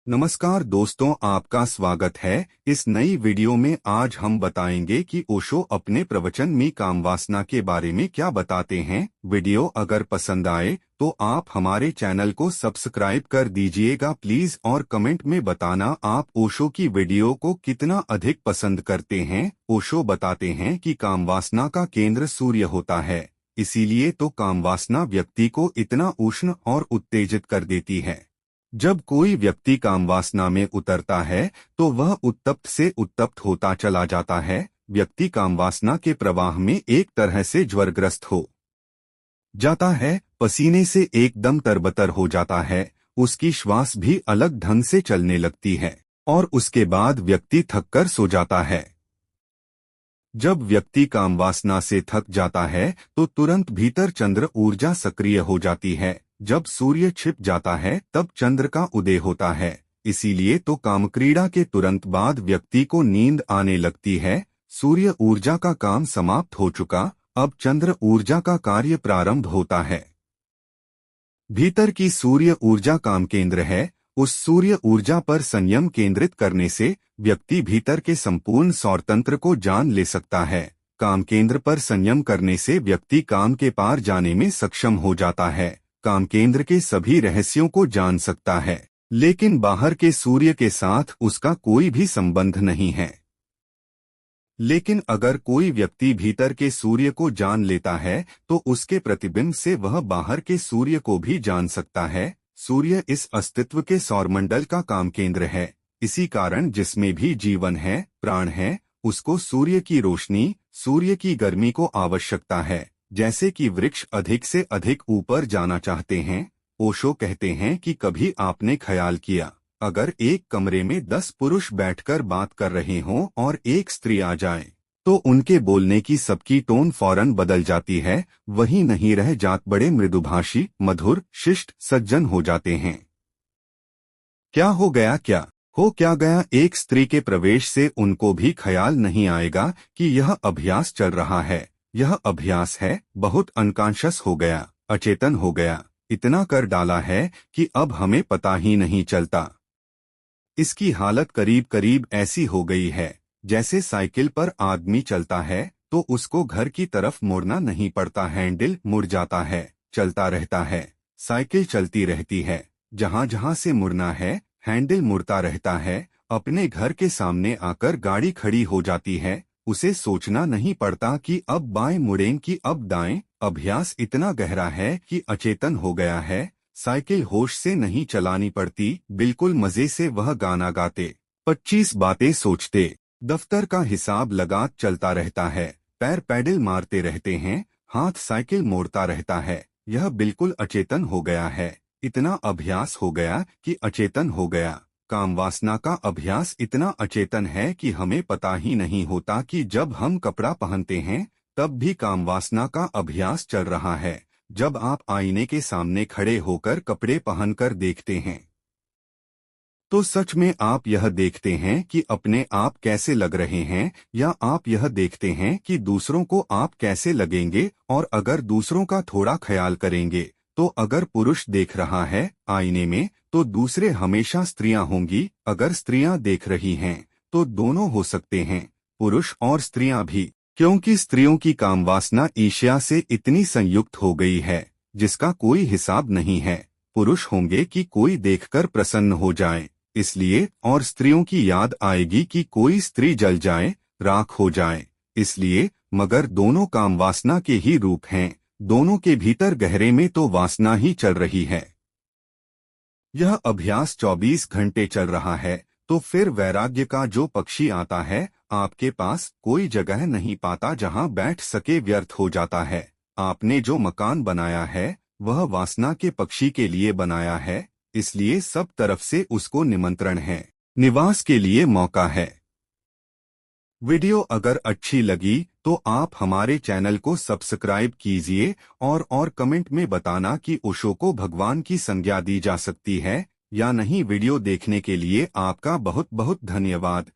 नमस्कार दोस्तों, आपका स्वागत है। इस नई वीडियो में आज हम बताएंगे कि ओशो अपने प्रवचन में कामवासना के बारे में क्या बताते हैं। वीडियो अगर पसंद आए तो आप हमारे चैनल को सब्सक्राइब कर दीजिएगा प्लीज, और कमेंट में बताना आप ओशो की वीडियो को कितना अधिक पसंद करते हैं। ओशो बताते हैं कि कामवासना का केंद्र सूर्य होता है, इसीलिए तो कामवासना व्यक्ति को इतना उष्ण और उत्तेजित कर देती है। जब कोई व्यक्ति कामवासना में उतरता है तो वह उत्तप्त से उत्तप्त होता चला जाता है। व्यक्ति कामवासना के प्रवाह में एक तरह से ज्वरग्रस्त हो जाता है, पसीने से एकदम तरबतर हो जाता है, उसकी श्वास भी अलग ढंग से चलने लगती है और उसके बाद व्यक्ति थककर सो जाता है। जब व्यक्ति कामवासना से थक जाता है तो तुरंत भीतर चंद्र ऊर्जा सक्रिय हो जाती है। जब सूर्य छिप जाता है तब चंद्र का उदय होता है, इसीलिए तो कामक्रीड़ा के तुरंत बाद व्यक्ति को नींद आने लगती है। सूर्य ऊर्जा का काम समाप्त हो चुका, अब चंद्र ऊर्जा का कार्य प्रारंभ होता है। भीतर की सूर्य ऊर्जा काम केंद्र है। उस सूर्य ऊर्जा पर संयम केंद्रित करने से व्यक्ति भीतर के संपूर्ण सौरतंत्र को जान ले सकता है। काम केंद्र पर संयम करने से व्यक्ति काम के पार जाने में सक्षम हो जाता है, काम केंद्र के सभी रहस्यों को जान सकता है, लेकिन बाहर के सूर्य के साथ उसका कोई भी संबंध नहीं है। लेकिन अगर कोई व्यक्ति भीतर के सूर्य को जान लेता है तो उसके प्रतिबिंब से वह बाहर के सूर्य को भी जान सकता है। सूर्य इस अस्तित्व के सौरमंडल का काम केंद्र है, इसी कारण जिसमें भी जीवन है, प्राण है, उसको सूर्य की रोशनी, सूर्य की गर्मी को आवश्यकता है। जैसे कि वृक्ष अधिक से अधिक ऊपर जाना चाहते हैं। ओशो कहते हैं कि कभी आपने ख्याल किया, अगर एक कमरे में 10 पुरुष बैठकर बात कर रहे हों और एक स्त्री आ जाए तो उनके बोलने की सबकी टोन फौरन बदल जाती है, वही नहीं रह जात, बड़े मृदुभाषी, मधुर, शिष्ट, सज्जन हो जाते हैं। क्या हो गया, क्या हो क्या गया? एक स्त्री के प्रवेश से उनको भी ख्याल नहीं आएगा कि यह अभ्यास चल रहा है। यह अभ्यास है, बहुत अनकॉन्शियस हो गया, अचेतन हो गया, इतना कर डाला है कि अब हमें पता ही नहीं चलता। इसकी हालत करीब करीब ऐसी हो गई है जैसे साइकिल पर आदमी चलता है तो उसको घर की तरफ मुड़ना नहीं पड़ता, हैंडल मुड़ जाता है, चलता रहता है, साइकिल चलती रहती है, जहां जहां से मुड़ना है हैंडल मुड़ता रहता है। अपने घर के सामने आकर गाड़ी खड़ी हो जाती है, उसे सोचना नहीं पड़ता कि अब बाएं मुड़ें कि अब दाएं। अभ्यास इतना गहरा है कि अचेतन हो गया है। साइकिल होश से नहीं चलानी पड़ती, बिल्कुल मजे से वह गाना गाते, 25 बातें सोचते, दफ्तर का हिसाब लगा चलता रहता है, पैर पैडल मारते रहते हैं, हाथ साइकिल मोड़ता रहता है। यह बिल्कुल अचेतन हो गया है, इतना अभ्यास हो गया कि अचेतन हो गया। कामवासना का अभ्यास इतना अचेतन है कि हमें पता ही नहीं होता कि जब हम कपड़ा पहनते हैं तब भी कामवासना का अभ्यास चल रहा है। जब आप आईने के सामने खड़े होकर कपड़े पहनकर देखते हैं तो सच में आप यह देखते हैं कि अपने आप कैसे लग रहे हैं, या आप यह देखते हैं कि दूसरों को आप कैसे लगेंगे। और अगर दूसरों का थोड़ा ख्याल करेंगे तो अगर पुरुष देख रहा है आईने में तो दूसरे हमेशा स्त्रियां होंगी, अगर स्त्रियां देख रही हैं तो दोनों हो सकते हैं, पुरुष और स्त्रियां भी, क्योंकि स्त्रियों की कामवासना ईर्ष्या से इतनी संयुक्त हो गई है जिसका कोई हिसाब नहीं है। पुरुष होंगे कि कोई देखकर प्रसन्न हो जाए, इसलिए, और स्त्रियों की याद आएगी कि कोई स्त्री जल जाए, राख हो जाए, इसलिए। मगर दोनों कामवासना के ही रूप हैं, दोनों के भीतर गहरे में तो वासना ही चल रही है। यह अभ्यास 24 घंटे चल रहा है तो फिर वैराग्य का जो पक्षी आता है आपके पास कोई जगह नहीं पाता जहां बैठ सके, व्यर्थ हो जाता है। आपने जो मकान बनाया है वह वासना के पक्षी के लिए बनाया है, इसलिए सब तरफ से उसको निमंत्रण है, निवास के लिए मौका है। वीडियो अगर अच्छी लगी तो आप हमारे चैनल को सब्सक्राइब कीजिए, और कमेंट में बताना कि ओशो को भगवान की संज्ञा दी जा सकती है या नहीं। वीडियो देखने के लिए आपका बहुत बहुत धन्यवाद।